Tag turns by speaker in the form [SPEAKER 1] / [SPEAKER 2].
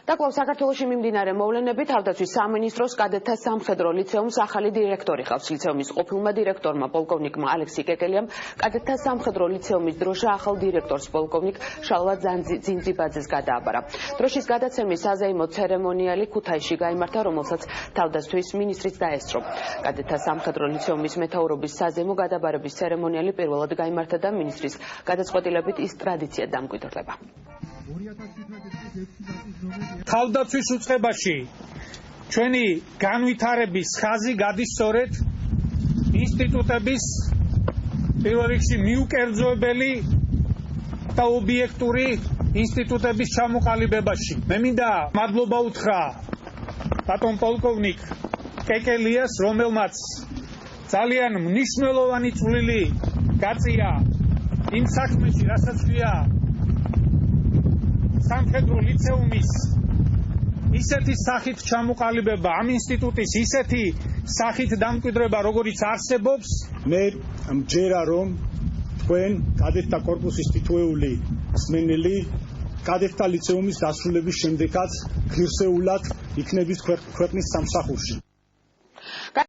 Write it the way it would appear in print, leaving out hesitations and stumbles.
[SPEAKER 1] და კვლავ საქართველოში მიმდინარე მოვლენები თავდაცვის სამინისტროს კადეტთა სამხედრო ლიცეუმს ახალი დირექტორი ხავს. ლიცეუმის ყოფილმა დირექტორმა პოლკოვნიკმა ალექსი კეკელიამ კადეტთა სამხედრო ლიცეუმის დროშა ახალ დირექტორს პოლკოვნიკ შალვა ძინძიბაძეს გადააბარა. დროშის გადაცემის საზეიმო ცერემონიალი ქუთაისში გაიმართა, რომელსაც თავდაცვის მინისტრიც დაესწრო. კადეტთა სამხედრო ლიცეუმის მეთაურობის საზეიმო გადაბარების ცერემონიალი პირველად გაიმართა და მინისტრის გადაწყვეტილებით ის ტრადიცია დამკვიდრდება.
[SPEAKER 2] თავდაცვის უწყებაში ჩვენი განვითარების ხაზი გადის სწორედ ინსტიტუტების პირველ რიგში მიუკერძოებელი და ობიექტური ინსტიტუტების ჩამოყალიბებაში. მე მინდა მადლობა უთხრა ბატონ პოლკოვნიკ კეკელიას, რომელმაც ძალიან მნიშვნელოვანი წვლილი გაწია იმ საქმეში, რასაც ქვია სამხედრო ლიცეუმის ისეთი სახით ჩამოყალიბება, ამ ინსტიტუტის ისეთი სახით დამკვიდრება, როგორიც არსებობს.
[SPEAKER 3] მე მჯერა, რომ თქვენ კადეტთა კორპუსის თითოეული მსმენელი კადეტთა ლიცეუმის დასრულების შემდეგაც ღირსეულად იქნებით ქვეყნის სამსახურში.